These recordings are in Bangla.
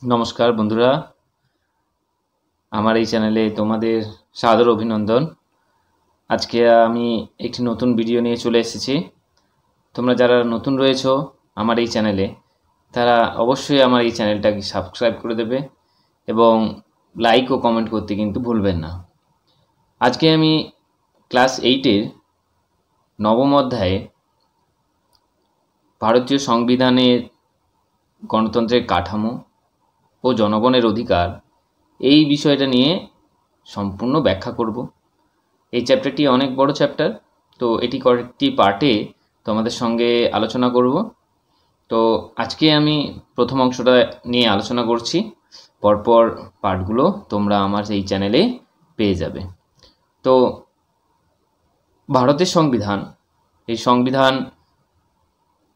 নমস্কার বন্ধুরা, আমার এই চ্যানেলে তোমাদের সাদর অভিনন্দন। আজকে আমি একটি নতুন ভিডিও নিয়ে চলে এসেছি। তোমরা যারা নতুন রয়েছো আমার এই চ্যানেলে, তারা অবশ্যই আমার এই চ্যানেলটাকে সাবস্ক্রাইব করে দেবে এবং লাইক ও কমেন্ট করতে কিন্তু ভুলবেন না। আজকে আমি ক্লাস 8-এর নবম অধ্যায়ে ভারতীয় সংবিধানের গণতন্ত্রের কাঠামো ও জনগণের অধিকার এই বিষয়টা নিয়ে সম্পূর্ণ ব্যাখ্যা করব। এই চ্যাপ্টারটি অনেক বড় চ্যাপ্টার, তো এটি কয়েকটি পার্টে তোমাদের সঙ্গে আলোচনা করব। তো আজকে আমি প্রথম অংশটা নিয়ে আলোচনা করছি, পরপর পার্টগুলো তোমরা আমার এই চ্যানেলে পেয়ে যাবে। তো ভারতের সংবিধান, এই সংবিধান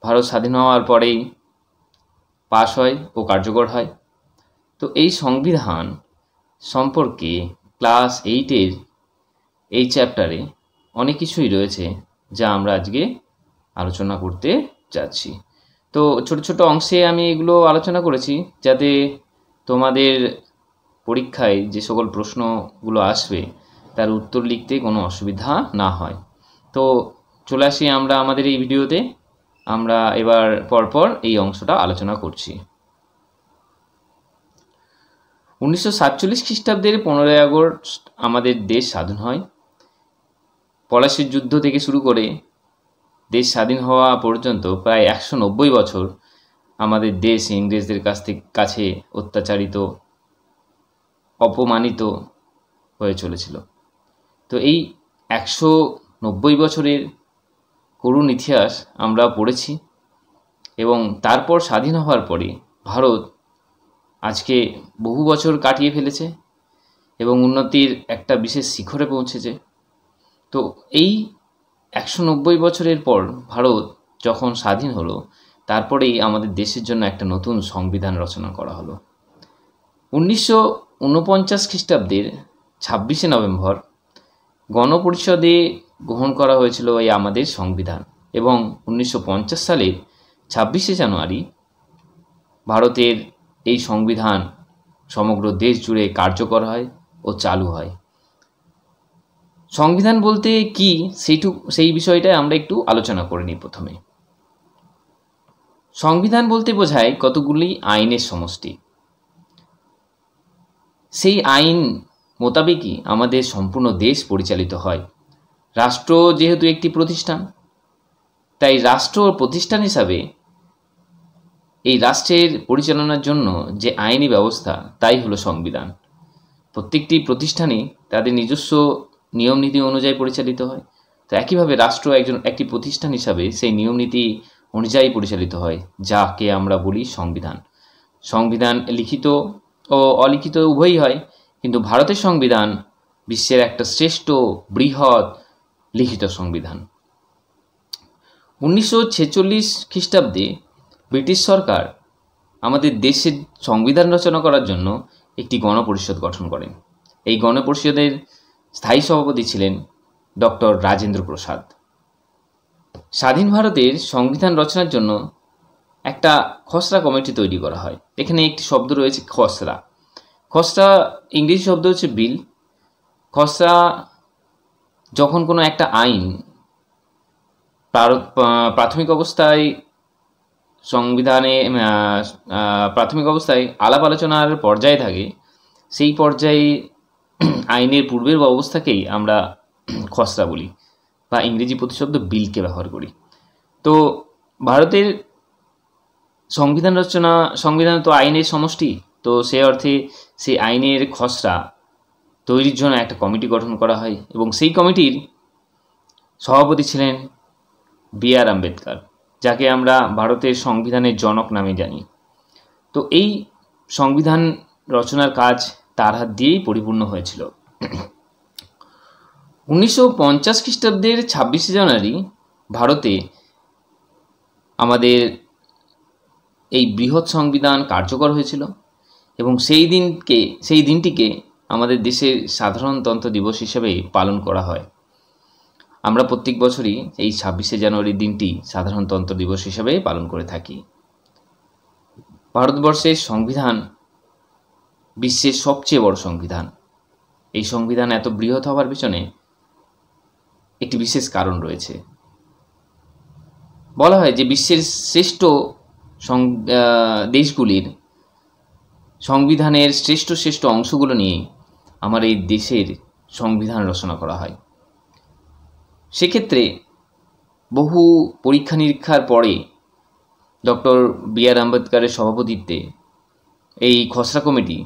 ভারত স্বাধীন হওয়ার পরেই পাশ হয় ও কার্যকর হয়। তো এই সংবিধান সম্পর্কে ক্লাস 8-এর এই চ্যাপ্টারে অনেক কিছুই রয়েছে যা আমরা আজকে আলোচনা করতে যাচ্ছি। তো ছোট ছোট অংশে আমি এগুলো আলোচনা করেছি যাতে তোমাদের পরীক্ষায় যে সকল প্রশ্নগুলো আসবে তার উত্তর লিখতে কোনো অসুবিধা না হয়। তো চলে আসি আমরা আমাদের এই ভিডিওতে। আমরা এবার পরপর এই অংশটা আলোচনা করছি। 1947 খ্রিস্টাব্দের 15ই আগস্ট আমাদের দেশ স্বাধীন হয়। পলাশীর যুদ্ধ থেকে শুরু করে দেশ স্বাধীন হওয়া পর্যন্ত প্রায় 190 বছর আমাদের দেশ ইংরেজদের কাছে অত্যাচারিত, অপমানিত হয়ে চলেছিল। তো এই 190 বছরের করুণ ইতিহাস আমরা পড়েছি এবং তারপর স্বাধীন হওয়ার পরে ভারত আজকে বহু বছর কাটিয়ে ফেলেছে এবং উন্নতির একটা বিশেষ শিখরে পৌঁছেছে। তো এই 190 বছরের পর ভারত যখন স্বাধীন হলো, তারপরেই আমাদের দেশের জন্য একটা নতুন সংবিধান রচনা করা হলো। 1949 খ্রিস্টাব্দের 26শে নভেম্বর গণপরিষদে গ্রহণ করা হয়েছিল এই আমাদের সংবিধান এবং 1950 সালের 26শে জানুয়ারি ভারতের এই সংবিধান সমগ্র দেশ জুড়ে কার্যকর হয় ও চালু হয়। সংবিধান বলতে কি সেই বিষয়টা আমরা একটু আলোচনা করে নিই। প্রথমে সংবিধান বলতে বোঝায় কতগুলি আইনের সমষ্টি। সেই আইন মোতাবেকই আমাদের সম্পূর্ণ দেশ পরিচালিত হয়। রাষ্ট্র যেহেতু একটি প্রতিষ্ঠান, তাই রাষ্ট্র প্রতিষ্ঠান হিসাবে এই রাষ্ট্রের পরিচালনার জন্য যে আইনি ব্যবস্থা তাই হলো সংবিধান। প্রত্যেকটি প্রতিষ্ঠানই তাদের নিজস্ব নিয়মনীতি অনুযায়ী পরিচালিত হয়। তো একইভাবে রাষ্ট্র একটি প্রতিষ্ঠান হিসাবে সেই নিয়মনীতি অনুযায়ী পরিচালিত হয়, যাকে আমরা বলি সংবিধান। সংবিধান লিখিত ও অলিখিত উভয়ই হয়, কিন্তু ভারতের সংবিধান বিশ্বের একটা শ্রেষ্ঠ বৃহৎ লিখিত সংবিধান। 1946 খ্রিস্টাব্দে ব্রিটিশ সরকার আমাদের দেশের সংবিধান রচনা করার জন্য একটি গণপরিষদ গঠন করেন। এই গণপরিষদের স্থায়ী সভাপতি ছিলেন ডক্টর রাজেন্দ্র প্রসাদ। স্বাধীন ভারতের সংবিধান রচনার জন্য একটা খসড়া কমিটি তৈরি করা হয়। এখানে একটি শব্দ রয়েছে খসড়া। খসড়া ইংরেজি শব্দ হচ্ছে বিল। খসড়া যখন কোনো একটা আইন প্রাথমিক অবস্থায় সংবিধানে প্রাথমিক অবস্থায় আলাপ আলোচনার পর্যায়ে থাকে, সেই পর্যায়ে আইনের পূর্বের অবস্থাকেই আমরা খসড়া বলি বা ইংরেজি প্রতিশব্দ বিলকে ব্যবহার করি। তো ভারতের সংবিধান তো আইনের সমষ্টি। তো সে অর্থে সেই আইনের খসড়া তৈরির জন্য একটা কমিটি গঠন করা হয় এবং সেই কমিটির সভাপতি ছিলেন বি.আর. আম্বেদকর, যাকে আমরা ভারতের সংবিধানের জনক নামে জানি। তো এই সংবিধান রচনার কাজ তার হাত দিয়েই পরিপূর্ণ হয়েছিল। 1950 খ্রিস্টাব্দের 26শে জানুয়ারি ভারতে আমাদের এই বৃহৎ সংবিধান কার্যকর হয়েছিল এবং সেই দিনটিকে আমাদের দেশের সাধারণতন্ত্র দিবস হিসেবে পালন করা হয়। আমরা প্রত্যেক বছরই এই 26শে জানুয়ারির দিনটি সাধারণতন্ত্র দিবস হিসেবে পালন করে থাকি। ভারতবর্ষের সংবিধান বিশ্বের সবচেয়ে বড় সংবিধান। এই সংবিধান এত বৃহৎ হওয়ার পিছনে একটি বিশেষ কারণ রয়েছে। বলা হয় যে বিশ্বের শ্রেষ্ঠ দেশগুলির সংবিধানের শ্রেষ্ঠ শ্রেষ্ঠ অংশগুলো নিয়ে আমার এই দেশের সংবিধান রচনা করা হয়। সেক্ষেত্রে বহু পরীক্ষা নিরীক্ষার পরে ডক্টর বি.আর. আম্বেদকরের সভাপতিত্বে এই খসড়া কমিটি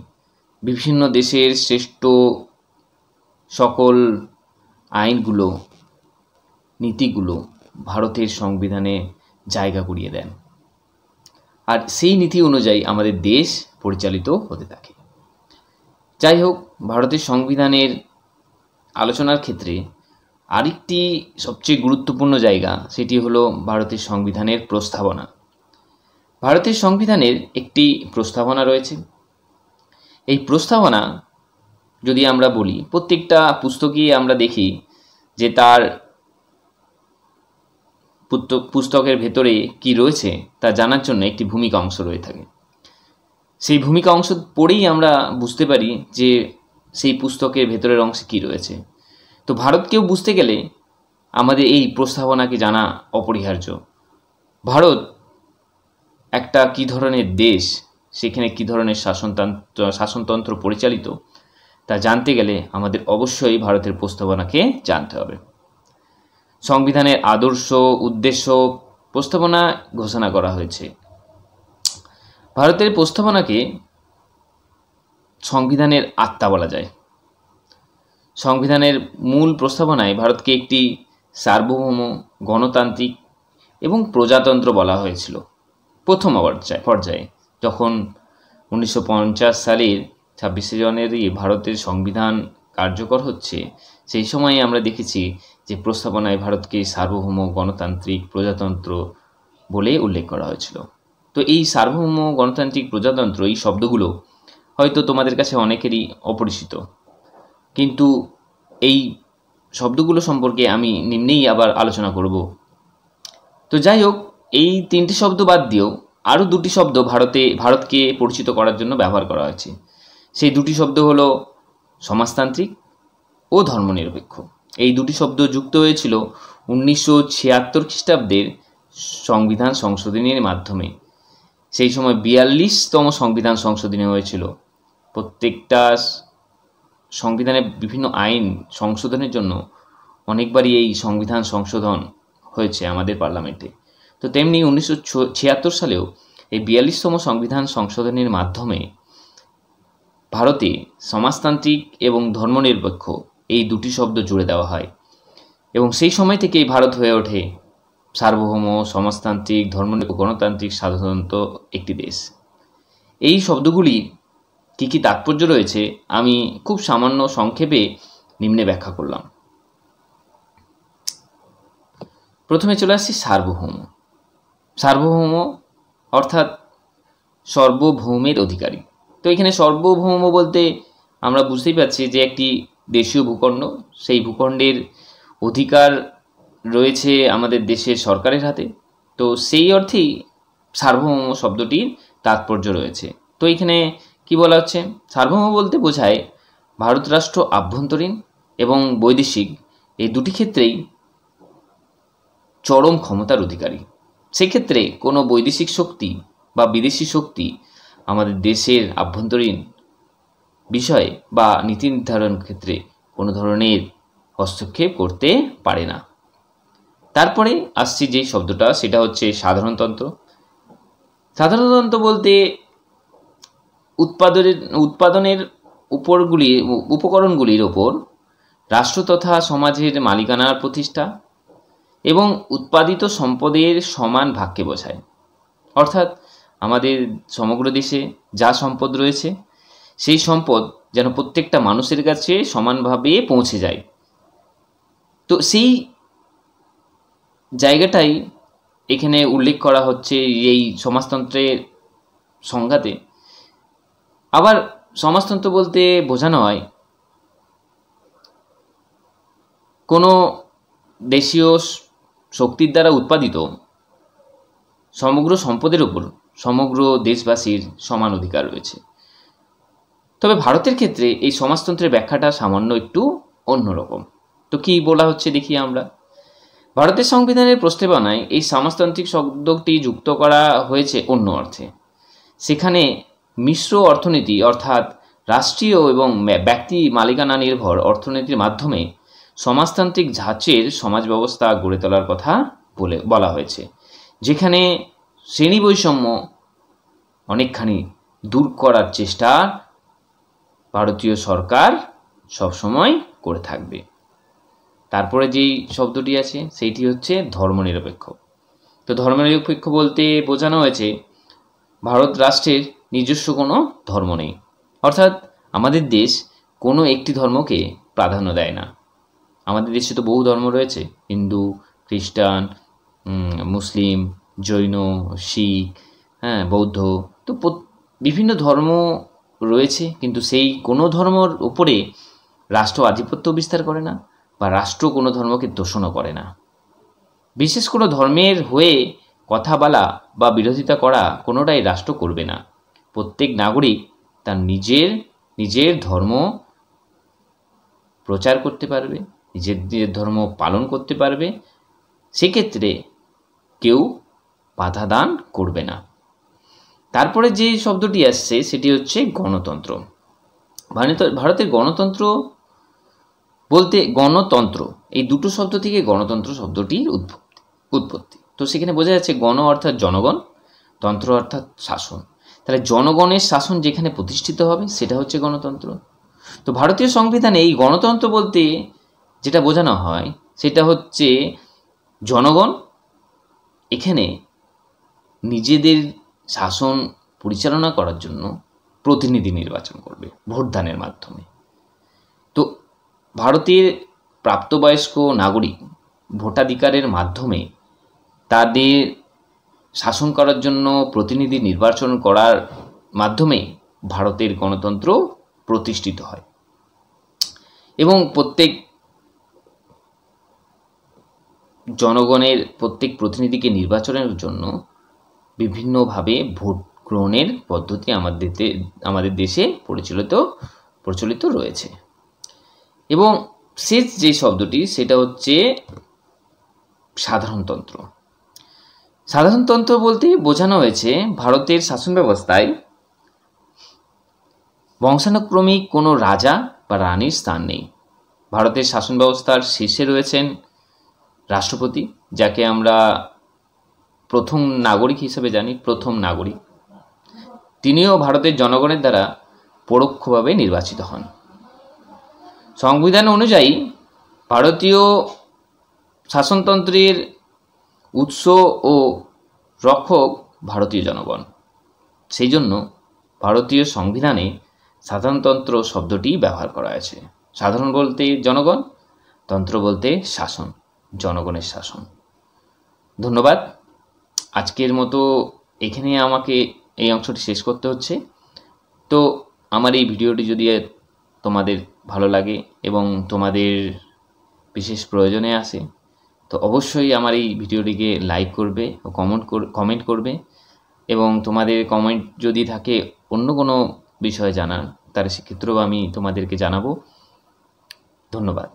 বিভিন্ন দেশের শ্রেষ্ঠ সকল আইনগুলো, নীতিগুলো ভারতের সংবিধানে জায়গা করিয়ে দেন, আর সেই নীতি অনুযায়ী আমাদের দেশ পরিচালিত হতে থাকে। যাই হোক, ভারতের সংবিধানের আলোচনার ক্ষেত্রে আরেকটি সবচেয়ে গুরুত্বপূর্ণ জায়গা, সেটি হলো ভারতের সংবিধানের প্রস্তাবনা। ভারতের সংবিধানের একটি প্রস্তাবনা রয়েছে। এই প্রস্তাবনা যদি আমরা বলি, প্রত্যেকটা পুস্তকেই আমরা দেখি যে তার পুস্তকের ভেতরে কি রয়েছে তা জানার জন্য একটি ভূমিকা অংশ রয়ে থাকে। সেই ভূমিকা অংশ পড়েই আমরা বুঝতে পারি যে সেই পুস্তকের ভেতরের অংশে কি রয়েছে। তো ভারতকেও বুঝতে গেলে আমাদের এই প্রস্তাবনাকে জানা অপরিহার্য। ভারত একটা কী ধরনের দেশ, সেখানে কী ধরনের শাসনতন্ত্র পরিচালিত, তা জানতে গেলে আমাদের অবশ্যই ভারতের প্রস্তাবনাকে জানতে হবে। সংবিধানের আদর্শ, উদ্দেশ্য প্রস্তাবনা ঘোষণা করা হয়েছে। ভারতের প্রস্তাবনাকে সংবিধানের আত্মা বলা যায়। সংবিধানের মূল প্রস্তাবনায় ভারতকে একটি সার্বভৌম, গণতান্ত্রিক এবং প্রজাতন্ত্র বলা হয়েছিল প্রথম পর্যায়ে। যখন 1950 সালের 26শে জানুয়ারি ভারতের সংবিধান কার্যকর হচ্ছে, সেই সময়ে আমরা দেখেছি যে প্রস্তাবনায় ভারতকে সার্বভৌম, গণতান্ত্রিক, প্রজাতন্ত্র বলে উল্লেখ করা হয়েছিল। তো এই সার্বভৌম, গণতান্ত্রিক, প্রজাতন্ত্র এই শব্দগুলো হয়তো তোমাদের কাছে অনেকেরই অপরিচিত, কিন্তু এই শব্দগুলো সম্পর্কে আমি নিম্নেই আবার আলোচনা করব। তো যাই হোক, এই তিনটি শব্দ বাদ দিয়েও আরও দুটি শব্দ ভারতকে পরিচিত করার জন্য ব্যবহার করা হয়েছে। সেই দুটি শব্দ হলো সমাজতান্ত্রিক ও ধর্মনিরপেক্ষ। এই দুটি শব্দ যুক্ত হয়েছিল 1976 খ্রিস্টাব্দের সংবিধান সংশোধনীর মাধ্যমে। সেই সময় 42তম সংবিধান সংশোধনী হয়েছিল। প্রত্যেকটা সংবিধানের বিভিন্ন আইন সংশোধনের জন্য অনেকবারই এই সংবিধান সংশোধন হয়েছে আমাদের পার্লামেন্টে। তো তেমনি 1976 সালেও এই 42তম সংবিধান সংশোধনীর মাধ্যমে ভারতে সমাজতান্ত্রিক এবং ধর্মনিরপেক্ষ এই দুটি শব্দ জুড়ে দেওয়া হয়, এবং সেই সময় থেকেই ভারত হয়ে ওঠে সার্বভৌম, সমাজতান্ত্রিক, ধর্মনিরপেক্ষ, গণতান্ত্রিক সাধারণত একটি দেশ। এই শব্দগুলি কী কী তাৎপর্য রয়েছে আমি খুব সামান্য সংক্ষেপে নিম্নে ব্যাখ্যা করলাম। প্রথমে চলে আসছি সার্বভৌম। সার্বভৌম অর্থাৎ সর্বভৌমের অধিকারী। তো এখানে সার্বভৌম বলতে আমরা বুঝতেই পারছি যে একটি দেশীয় ভূখণ্ড, সেই ভূখণ্ডের অধিকার রয়েছে আমাদের দেশের সরকারের হাতে। তো সেই অর্থেই সার্বভৌম শব্দটির তাৎপর্য রয়েছে। তো এখানে কি বলা হচ্ছে, সার্বভৌম বলতে বোঝায় ভারত রাষ্ট্র আভ্যন্তরীণ এবং বৈদেশিক এই দুটি ক্ষেত্রেই চরম ক্ষমতার অধিকারী। সেক্ষেত্রে কোনো বৈদেশিক শক্তি বা বিদেশি শক্তি আমাদের দেশের আভ্যন্তরীণ বিষয়ে বা নীতি নির্ধারণ ক্ষেত্রে কোনো ধরনের হস্তক্ষেপ করতে পারে না। তারপরে আসছি যে শব্দটা, সেটা হচ্ছে সাধারণতন্ত্র। সাধারণতন্ত্র বলতে উৎপাদনের উপকরণগুলির ওপর রাষ্ট্র তথা সমাজের মালিকানার প্রতিষ্ঠা এবং উৎপাদিত সম্পদের সমান ভাগকে বোঝায়। অর্থাৎ আমাদের সমগ্র দেশে যা সম্পদ রয়েছে, সেই সম্পদ যেন প্রত্যেকটা মানুষের কাছে সমানভাবে পৌঁছে যায়। তো সেই জায়গাটাই এখানে উল্লেখ করা হচ্ছে এই সমাজতন্ত্রের সংজ্ঞাতে। আবার সমাজতন্ত্র বলতে বোঝানো হয় কোনো দেশীয় শক্তির দ্বারা উৎপাদিত সমগ্র সম্পদের উপর সমগ্র দেশবাসীর সমান অধিকার রয়েছে। তবে ভারতের ক্ষেত্রে এই সমাজতন্ত্রের ব্যাখ্যাটা সামান্য একটু অন্যরকম। তো কী বলা হচ্ছে দেখি আমরা। ভারতের সংবিধানের প্রস্তাবনায় এই সমাজতান্ত্রিক শব্দটি যুক্ত করা হয়েছে অন্য অর্থে। সেখানে মিশ্র অর্থনীতি অর্থাৎ রাষ্ট্রীয় এবং ব্যক্তি মালিকানা নির্ভর অর্থনীতির মাধ্যমে সমাজতান্ত্রিক ধাঁচের সমাজ ব্যবস্থা গড়ে তোলার কথা বলা হয়েছে, যেখানে শ্রেণী বৈষম্য অনেকখানি দূর করার চেষ্টা ভারতীয় সরকার সবসময় করে থাকবে। তারপরে যেই শব্দটি আছে সেইটি হচ্ছে ধর্মনিরপেক্ষ। তো ধর্মনিরপেক্ষ বলতে বোঝানো হয়েছে ভারত রাষ্ট্রের নিজস্ব কোনো ধর্ম নেই, অর্থাৎ আমাদের দেশ কোনো একটি ধর্মকে প্রাধান্য দেয় না। আমাদের দেশে তো বহু ধর্ম রয়েছে, হিন্দু, খ্রিস্টান, মুসলিম, জৈন, শিখ, বৌদ্ধ, তো বিভিন্ন ধর্ম রয়েছে, কিন্তু সেই কোনো ধর্মর উপরে রাষ্ট্র আধিপত্য বিস্তার করে না বা রাষ্ট্র কোনো ধর্মকে দোষণও করে না। বিশেষ কোনো ধর্মের হয়ে কথা বলা বা বিরোধিতা করা কোনোটাই রাষ্ট্র করবে না। প্রত্যেক নাগরিক তার নিজের ধর্ম প্রচার করতে পারবে, নিজের ধর্ম পালন করতে পারবে, সেক্ষেত্রে কেউ বাধা দান করবে না। তারপরে যে শব্দটি আসছে সেটি হচ্ছে গণতন্ত্র। ভারতের গণতন্ত্র বলতে গণতন্ত্র, এই দুটো শব্দ থেকে গণতন্ত্র শব্দটির উৎপত্তি। তো সেখানে বোঝা যাচ্ছে গণ অর্থাৎ জনগণ, তন্ত্র অর্থাৎ শাসন। তাহলে জনগণের শাসন যেখানে প্রতিষ্ঠিত হবে সেটা হচ্ছে গণতন্ত্র। তো ভারতীয় সংবিধানে এই গণতন্ত্র বলতে যেটা বোঝানো হয় সেটা হচ্ছে জনগণ এখানে নিজেদের শাসন পরিচালনা করার জন্য প্রতিনিধি নির্বাচন করবে ভোটদানের মাধ্যমে। তো ভারতের প্রাপ্তবয়স্ক নাগরিক ভোটাধিকারের মাধ্যমে তাদের শাসন করার জন্য প্রতিনিধি নির্বাচন করার মাধ্যমে ভারতের গণতন্ত্র প্রতিষ্ঠিত হয় এবং প্রত্যেক জনগণের প্রত্যেক প্রতিনিধিকে নির্বাচনের জন্য বিভিন্নভাবে ভোট গ্রহণের পদ্ধতি আমাদের দেশে প্রচলিত রয়েছে। এবং শেষ যে শব্দটি সেটা হচ্ছে সাধারণতন্ত্র। সাধারণতন্ত্র বলতে বোঝানো হয়েছে ভারতের শাসন ব্যবস্থায় বংশানুক্রমিক কোনো রাজা বা রানীর স্থান নেই। ভারতের শাসন ব্যবস্থার শীর্ষে রয়েছেন রাষ্ট্রপতি, যাকে আমরা প্রথম নাগরিক হিসেবে জানি, প্রথম নাগরিক। তিনিও ভারতের জনগণের দ্বারা পরোক্ষভাবে নির্বাচিত হন। সংবিধান অনুযায়ী ভারতীয় শাসনতন্ত্রের উৎস ও রক্ষক ভারতীয় জনগণ। সেই জন্য ভারতীয় সংবিধানে সাধারণতন্ত্র শব্দটি ব্যবহার করা হয়েছে। সাধারণ বলতে জনগণ, তন্ত্র বলতে শাসন, জনগণের শাসন। ধন্যবাদ। আজকের মতো এখানে আমাকে এই অংশটি শেষ করতে হচ্ছে। তো আমার এই ভিডিওটি যদি তোমাদের ভালো লাগে এবং তোমাদের বিশেষ প্রয়োজনে আসে তো অবশ্যই আমার এই ভিডিওটিকে লাইক করবে ও কমেন্ট করবে এবং তোমাদের কমেন্ট যদি থাকে অন্য কোনো বিষয় জানার তাহলে সেক্ষেত্রেও আমি তোমাদেরকে জানাবো। ধন্যবাদ।